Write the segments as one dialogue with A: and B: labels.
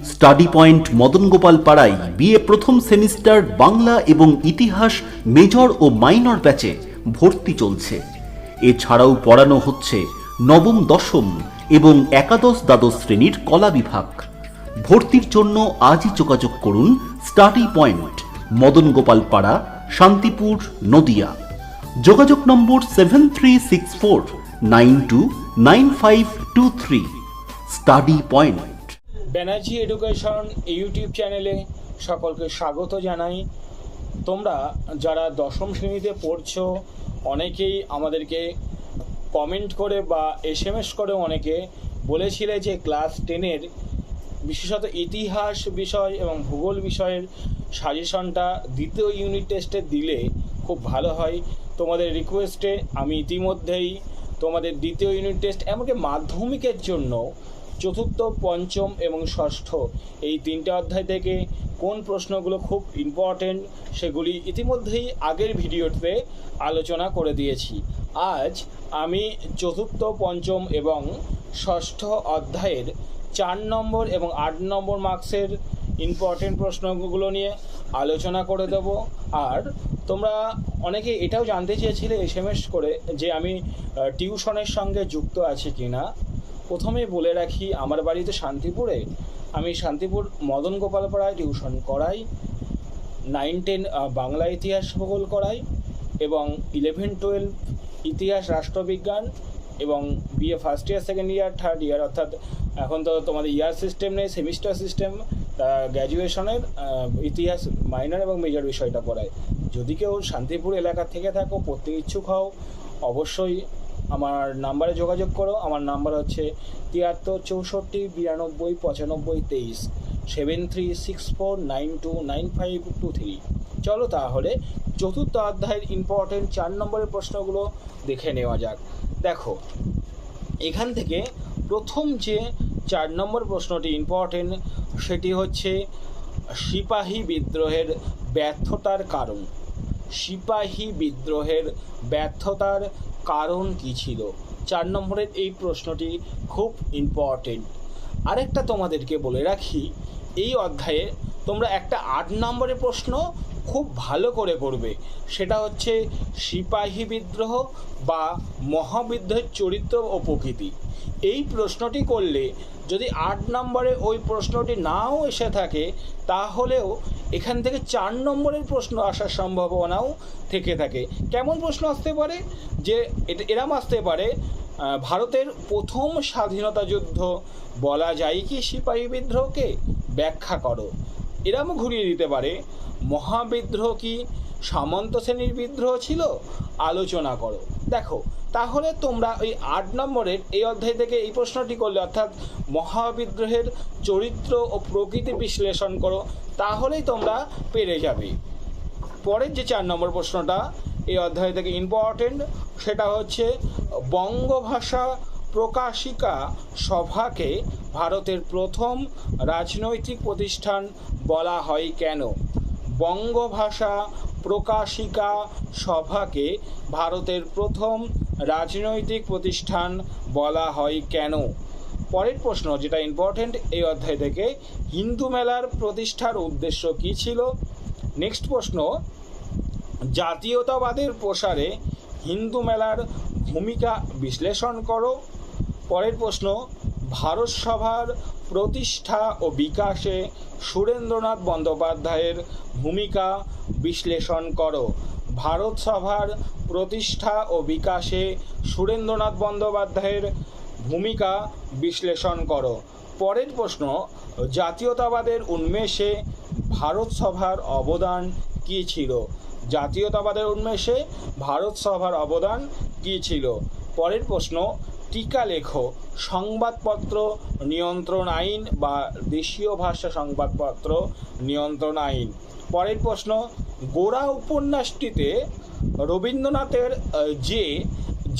A: Study point Madan Gopal পাড়ায় BA প্রথম semester Bangla এবং ইতিহাস মেজর ও মাইনর ব্যাচে ভর্তি চলছে। এছাড়াও পড়ানো হচ্ছে নবম, দশম এবং একাদশ, দ্বাদশ শ্রেণীর কলা বিভাগ। ভর্তির জন্য আজই যোগাযোগ করুন স্টাডি পয়েন্ট মদন গোপাল পাড়া, শান্তিপুর, নদিয়া। যোগাযোগ নম্বর 7364929523। Study point.
B: Banerjee education YouTube চ্যানেলে সকলকে স্বাগত জানাই। তোমরা যারা দশম শ্রেণীতে পড়ছো অনেকেই আমাদেরকে কমেন্ট করে বা SMS করে অনেকে বলেছিলে যে ক্লাস 10-এর বিশেষত ইতিহাস বিষয় এবং ভূগোল বিষয়ের সাজেশনটা দ্বিতীয় ইউনিট টেস্টে দিলে খুব ভালো হয়। তোমাদের রিকোয়েস্টে আমি ইতিমধ্যেই তোমাদের দ্বিতীয় ইউনিট টেস্ট এমনকি মাধ্যমিকের জন্য চতুর্থ, পঞ্চম এবং ষষ্ঠ এই তিনটে অধ্যায় থেকে কোন প্রশ্নগুলো খুব ইম্পর্টেন্ট সেগুলি ইতিমধ্যেই আগের ভিডিওতে আলোচনা করে দিয়েছি। আজ আমি চতুর্থ, পঞ্চম এবং ষষ্ঠ অধ্যায়ের 4 নম্বর এবং 8 নম্বর মার্কসের ইম্পর্টেন্ট প্রশ্নগুলো নিয়ে আলোচনা করে দেব। আর তোমরা অনেকে এটাও জানতে চেয়েছিলে SMS করে যে আমি টিউশনের সঙ্গে যুক্ত আছি কি না। প্রথমে বলে রাখি, আমার বাড়ি তো শান্তিপুরে। আমি শান্তিপুর মদন গোপাল পাড়ায় টিউশন করাই, 9-10 বাংলা, ইতিহাস, ভূগোল করাই এবং 11-12 ইতিহাস, রাষ্ট্রবিজ্ঞান এবং BA first year, second year, third year, অর্থাৎ এখন তো তোমাদের ইয়ার সিস্টেম নেই, সেমিস্টার সিস্টেম। গ্র্যাজুয়েশনের ইতিহাস মাইনর এবং মেজর বিষয়টা পড়ায়। যদি কেউ শান্তিপুর এলাকা থেকে থাকো, পড়তে ইচ্ছুক হও, অবশ্যই আমার নাম্বারে যোগাযোগ করো। আমার নাম্বার হচ্ছে 73 64 92 95 23 7364929523। চলো তাহলে চতুর্থ অধ্যায়ের ইম্পর্টেন্ট 4 নম্বরের প্রশ্নগুলো দেখে নেওয়া যাক। দেখো, এখান থেকে প্রথম যে 4 নম্বর প্রশ্নটি ইম্পর্টেন্ট সেটি হচ্ছে সিপাহী বিদ্রোহের ব্যর্থতার কারণ। সিপাহী বিদ্রোহের ব্যর্থতার কারণ কী ছিল? 4 নম্বরের এই প্রশ্নটি খুব ইম্পর্টেন্ট। আরেকটা তোমাদেরকে বলে রাখি, এই অধ্যায়ে তোমরা একটা 8 নম্বরের প্রশ্ন খুব ভালো করে করবে। সেটা হচ্ছে সিপাহী বিদ্রোহ বা মহাবিদ্রোহের চরিত্র ও প্রকৃতি। এই প্রশ্নটি করলে যদি 8 নম্বরে ওই প্রশ্নটি নাও এসে থাকে, তাহলেও এখান থেকে 4 নম্বরের প্রশ্ন আসার সম্ভাবনাও থেকে থাকে। কেমন প্রশ্ন আসতে পারে? যে এরম আসতে পারে, ভারতের প্রথম স্বাধীনতা যুদ্ধ বলা যায় কি সিপাহী বিদ্রোহকে? ব্যাখ্যা করো। এরমও ঘুরিয়ে দিতে পারে, মহাবিদ্রোহ কি সামন্ত শ্রেণীর বিদ্রোহ ছিল? আলোচনা করো। দেখো, তাহলে তোমরা ওই 8 নম্বরের এই অধ্যায় থেকে এই প্রশ্নটি করলে, অর্থাৎ মহাবিদ্রোহের চরিত্র ও প্রকৃতি বিশ্লেষণ করো, তাহলেই তোমরা পেরে যাবে। পরের যে 4 নম্বর প্রশ্নটা এই অধ্যায় থেকে ইম্পর্টেন্ট, সেটা হচ্ছে বঙ্গভাষা প্রকাশিকা সভাকে ভারতের প্রথম রাজনৈতিক প্রতিষ্ঠান বলা হয় কেন? বঙ্গভাষা প্রকাশিকা সভাকে ভারতের প্রথম রাজনৈতিক প্রতিষ্ঠান বলা হয় কেন? পরের প্রশ্ন যেটা ইম্পর্টেন্ট এই অধ্যায় থেকে, হিন্দু মেলার প্রতিষ্ঠার উদ্দেশ্য কী ছিল? নেক্সট প্রশ্ন, জাতীয়তাবাদের প্রসারে হিন্দু মেলার ভূমিকা বিশ্লেষণ করো। পরের প্রশ্ন, ভারত সভার প্রতিষ্ঠা ও বিকাশে সুরেন্দ্রনাথ বন্দ্যোপাধ্যায়ের ভূমিকা বিশ্লেষণ করো। ভারত সভার প্রতিষ্ঠা ও বিকাশে সুরেন্দ্রনাথ বন্দ্যোপাধ্যায়ের ভূমিকা বিশ্লেষণ করো। পরের প্রশ্ন, জাতীয়তাবাদের উন্মেষে ভারত সভার অবদান কী ছিল? জাতীয়তাবাদের উন্মেষে ভারত সভার অবদান কী ছিল? পরের প্রশ্ন, টিকা লেখো, সংবাদপত্র নিয়ন্ত্রণ আইন বা দেশীয় ভাষা সংবাদপত্র নিয়ন্ত্রণ আইন। পরের প্রশ্ন, গোরা উপন্যাসটিতে রবীন্দ্রনাথের যে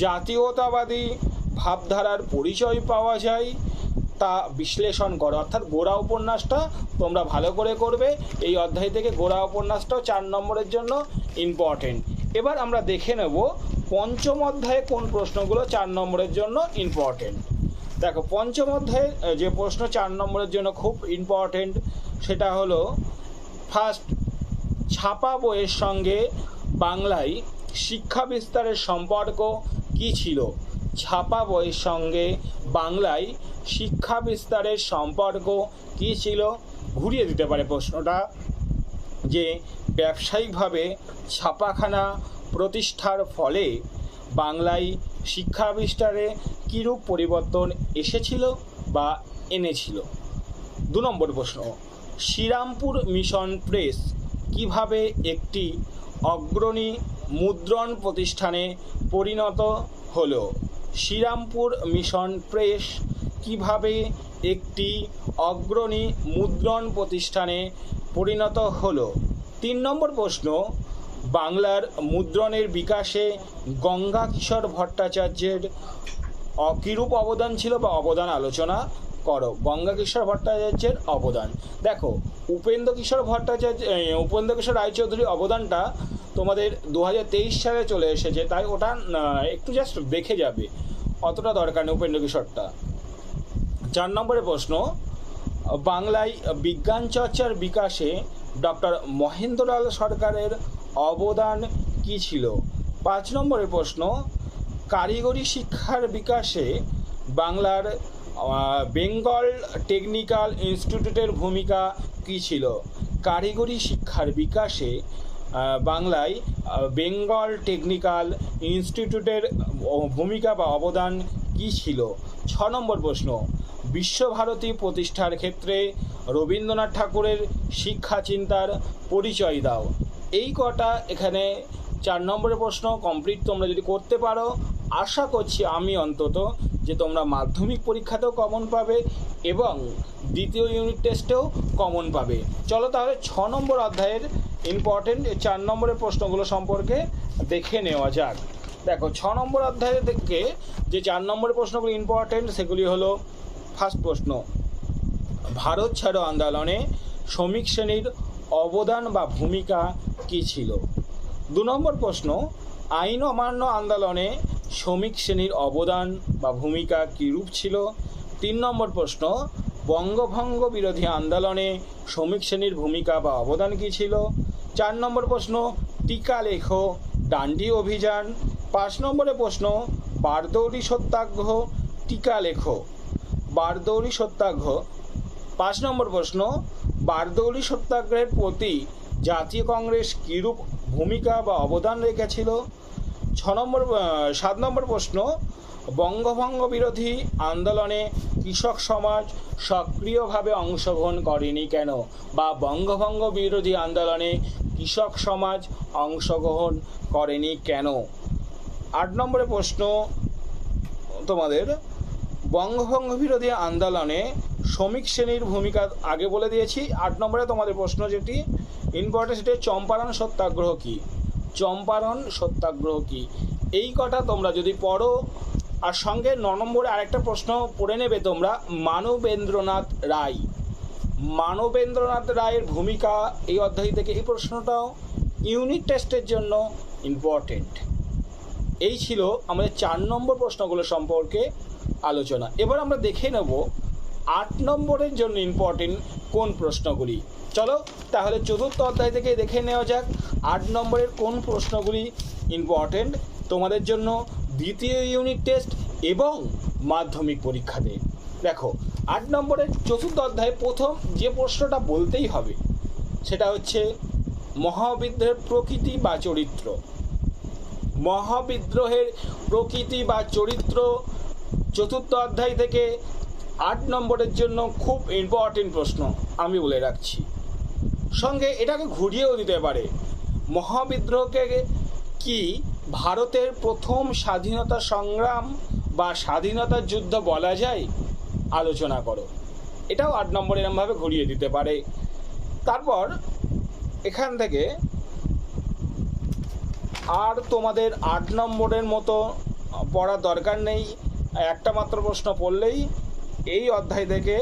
B: জাতীয়তাবাদী ভাবধারার পরিচয় পাওয়া যায় তা বিশ্লেষণ করো। অর্থাৎ গোরা উপন্যাসটা তোমরা ভালো করে করবে। এই অধ্যায় থেকে গোরা উপন্যাসটাও 4 নম্বরের জন্য ইম্পর্টেন্ট। এবার আমরা দেখে নেব পঞ্চম অধ্যায়ে কোন প্রশ্নগুলো 4 নম্বরের জন্য ইম্পর্টেন্ট। দেখো পঞ্চম অধ্যায়ে যে প্রশ্ন 4 নম্বরের জন্য খুব ইম্পর্টেন্ট, সেটা হলো ফার্স্ট, ছাপা বইয়ের সঙ্গে বাংলায় শিক্ষা বিস্তারের সম্পর্ক কী ছিল? ছাপা বইয়ের সঙ্গে বাংলায় শিক্ষা বিস্তারের সম্পর্ক কী ছিল? ঘুরিয়ে দিতে পারে প্রশ্নটা, যে ব্যবসায়িকভাবে ছাপাখানা প্রতিষ্ঠার ফলে বাংলায় শিক্ষা বিস্তারে কীরূপ পরিবর্তন এসেছিল বা এনেছিল। 2 নম্বর প্রশ্ন, শ্রীরামপুর মিশন প্রেস কিভাবে একটি অগ্রণী মুদ্রণ প্রতিষ্ঠানে পরিণত হলো? শ্রীরামপুর মিশন প্রেস কিভাবে একটি অগ্রণী মুদ্রণ প্রতিষ্ঠানে পরিণত হলো? 3 নম্বর প্রশ্ন, বাংলার মুদ্রণের বিকাশে গঙ্গা কিশোর ভট্টাচার্যের কিরূপ অবদান ছিল বা অবদান আলোচনা করো। গঙ্গা কিশোর ভট্টাচার্যের অবদান, দেখো উপেন্দ্র কিশোর রায়চৌধুরীর অবদানটা তোমাদের 2023 সালে চলে এসেছে, তাই ওটা একটু জাস্ট দেখে যাবে, অতটা দরকার নেই উপেন্দ্র কিশোরটা। 4 নম্বরের প্রশ্ন, বাংলায় বিজ্ঞান চর্চার বিকাশে ডক্টর মহেন্দ্রলাল সরকারের অবদান কী ছিল? 5 নম্বরের প্রশ্ন, কারিগরি শিক্ষার বিকাশে বাংলার বেঙ্গল টেকনিক্যাল ইনস্টিটিউটের ভূমিকা কী ছিল? কারিগরি শিক্ষার বিকাশে বাংলায় বেঙ্গল টেকনিক্যাল ইনস্টিটিউটের ভূমিকা বা অবদান কী ছিল? 6 নম্বর প্রশ্ন, বিশ্বভারতী প্রতিষ্ঠার ক্ষেত্রে রবীন্দ্রনাথ ঠাকুরের শিক্ষা চিন্তার পরিচয় দাও। এই কটা এখানে 4 নম্বরের প্রশ্ন কমপ্লিট তোমরা যদি করতে পারো, আশা করছি আমি অন্তত, যে তোমরা মাধ্যমিক পরীক্ষাতেও কমন পাবে এবং দ্বিতীয় ইউনিট টেস্টেও কমন পাবে। চলো তাহলে 6 নম্বর অধ্যায়ের ইম্পর্টেন্ট 4 নম্বরের প্রশ্নগুলো সম্পর্কে দেখে নেওয়া যাক। দেখো 6 নম্বর অধ্যায় থেকে যে 4 নম্বরের প্রশ্নগুলো ইম্পর্টেন্ট সেগুলি হলো, ফার্স্ট প্রশ্ন, ভারত ছাড়ো আন্দোলনে শ্রমিক শ্রেণীর অবদান বা ভূমিকা কী ছিল? 2 নম্বর প্রশ্ন, আইন অমান্য আন্দোলনে শ্রমিক শ্রেণীর অবদান বা ভূমিকা কীরূপ ছিল? 3 নম্বর প্রশ্ন, বঙ্গভঙ্গ বিরোধী আন্দোলনে শ্রমিক শ্রেণীর ভূমিকা বা অবদান কী ছিল? 4 নম্বর প্রশ্ন, টিকা লেখো ডান্ডি অভিযান। 5 নম্বরের প্রশ্ন, বারদৌরি সত্যাগ্রহ টিকা লেখো। বারদৌরি সত্যাগ্রহ। 5 নম্বর প্রশ্ন, বারদৌরি সত্যাগ্রহের প্রতি জাতীয় কংগ্রেস কীরূপ ভূমিকা বা অবদান রেখেছিল? 7 নম্বর প্রশ্ন, বঙ্গভঙ্গ বিরোধী আন্দোলনে কৃষক সমাজ সক্রিয়ভাবে অংশগ্রহণ করেনি কেন? বা বঙ্গভঙ্গ বিরোধী আন্দোলনে কৃষক সমাজ অংশগ্রহণ করেনি কেন? 8 নম্বরের প্রশ্ন তোমাদের, বঙ্গভঙ্গ বিরোধী আন্দোলনে শ্রমিক শ্রেণীর ভূমিকা আগে বলে দিয়েছি। 8 নম্বরে তোমাদের প্রশ্ন যেটি ইম্পর্টেন্ট, সেটি চম্পারণ সত্যাগ্রহ কী? চম্পারণ সত্যাগ্রহ কী? এই কটা তোমরা যদি পড়ো, আর সঙ্গে 9 নম্বরে আরেকটা প্রশ্ন পড়ে নেবে তোমরা, মানবেন্দ্রনাথ রায়। মানবেন্দ্রনাথ রায়ের ভূমিকা এই অধ্যায় থেকে, এই প্রশ্নটাও ইউনিট টেস্টের জন্য ইম্পর্টেন্ট। এই ছিল আমাদের 4 নম্বর প্রশ্নগুলো সম্পর্কে আলোচনা। এবার আমরা দেখে নেব 8 নম্বরের জন্য ইম্পর্টেন্ট কোন প্রশ্নগুলি। চলো তাহলে 4র্থ অধ্যায় থেকে দেখে নেওয়া যাক 8 নম্বরের কোন প্রশ্নগুলি ইম্পর্টেন্ট তোমাদের জন্য দ্বিতীয় ইউনিট টেস্ট এবং মাধ্যমিক পরীক্ষাতে। দেখো 8 নম্বরের 4র্থ অধ্যায়ে প্রথম যে প্রশ্নটা বলতেই হবে সেটা হচ্ছে মহাবিদ্রোহের প্রকৃতি বা চরিত্র। মহাবিদ্রোহের প্রকৃতি বা চরিত্র 4র্থ অধ্যায় থেকে 8 নম্বরের জন্য খুব ইম্পর্টেন্ট প্রশ্ন, আমি বলে রাখছি। সঙ্গে এটাকে ঘুরিয়েও দিতে পারে, মহাবিদ্রোহকে কি ভারতের প্রথম স্বাধীনতা সংগ্রাম বা স্বাধীনতার যুদ্ধ বলা যায়? আলোচনা করো। এটাও 8 নম্বর এরমভাবে ঘুরিয়ে দিতে পারে। তারপর এখান থেকে আর তোমাদের 8 নম্বরের মতো পড়ার দরকার নেই, একটা মাত্র প্রশ্ন পড়লেই এই অধ্যায় থেকে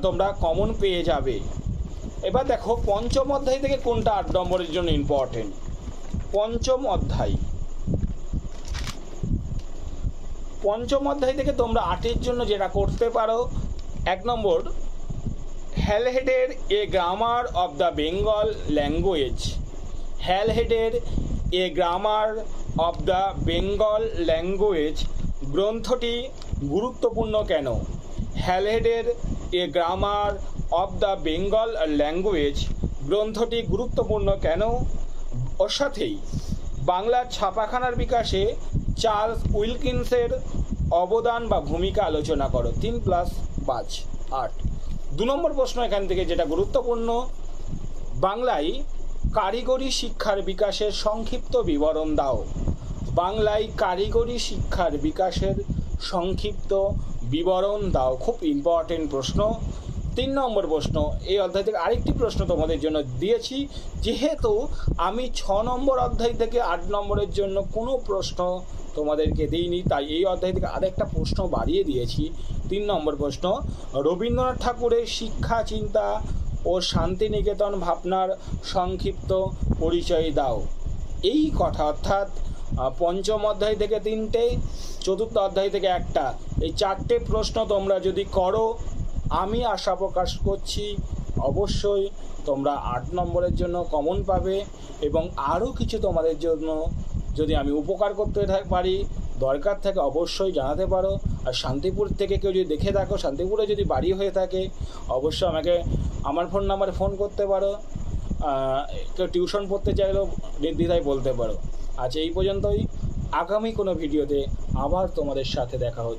B: তোমরা কমন পেয়ে যাবে। এবার দেখো পঞ্চম অধ্যায় থেকে কোনটা 8 নম্বরের জন্য ইম্পর্টেন্ট। পঞ্চম অধ্যায় পঞ্চম অধ্যায় থেকে তোমরা 8-এর জন্য যেটা করতে পারো, 1 নম্বর, হ্যালহেডের a grammar of the Bengal language. হ্যালহেডের a grammar of the Bengal language গ্রন্থটি গুরুত্বপূর্ণ কেন? হ্যালহেডের a grammar of the Bengal language গ্রন্থটি গুরুত্বপূর্ণ কেন? ওর সাথেই বাংলার ছাপাখানার বিকাশে চার্লস উইলকিন্সের অবদান বা ভূমিকা আলোচনা করো। 3 + 5 8। 2 নম্বর প্রশ্ন এখান থেকে যেটা গুরুত্বপূর্ণ, বাংলায় কারিগরি শিক্ষার বিকাশের সংক্ষিপ্ত বিবরণ দাও। বাংলায় কারিগরি শিক্ষার বিকাশের সংক্ষিপ্ত বিবরণ দাও। খুব ইম্পর্টেন্ট প্রশ্ন। 3 নম্বর প্রশ্ন, এই অধ্যায় থেকে আরেকটি প্রশ্ন তোমাদের জন্য দিয়েছি, যেহেতু আমি 6 নম্বর অধ্যায় থেকে 8 নম্বরের জন্য কোনো প্রশ্ন তোমাদেরকে দিইনি, তাই এই অধ্যায় থেকে আরেকটা প্রশ্ন বাড়িয়ে দিয়েছি। 3 নম্বর প্রশ্ন, রবীন্দ্রনাথ ঠাকুরের শিক্ষা চিন্তা ও শান্তিনিকেতন ভাবনার সংক্ষিপ্ত পরিচয় দাও। এই কথা, অর্থাৎ পঞ্চম অধ্যায় থেকে 3টে, চতুর্থ অধ্যায় থেকে 1টা, এই 4টে প্রশ্ন তোমরা যদি করো, আমি আশা প্রকাশ করছি অবশ্যই তোমরা 8 নম্বরের জন্য কমন পাবে। এবং আরও কিছু তোমাদের জন্য যদি আমি উপকার করতে পারি, দরকার থাকে অবশ্যই জানাতে পারো। আর শান্তিপুর থেকে কেউ যদি দেখে থাকো, শান্তিপুরে যদি বাড়ি হয়ে থাকে, অবশ্যই আমাকে আমার ফোন নাম্বারে ফোন করতে পারো। কেউ টিউশন পড়তে চাইলেও নির্দ্বিধায় বলতে পারো। আজ এই পর্যন্তই। আগামী কোনো ভিডিওতে আবার তোমাদের সাথে দেখা হচ্ছে।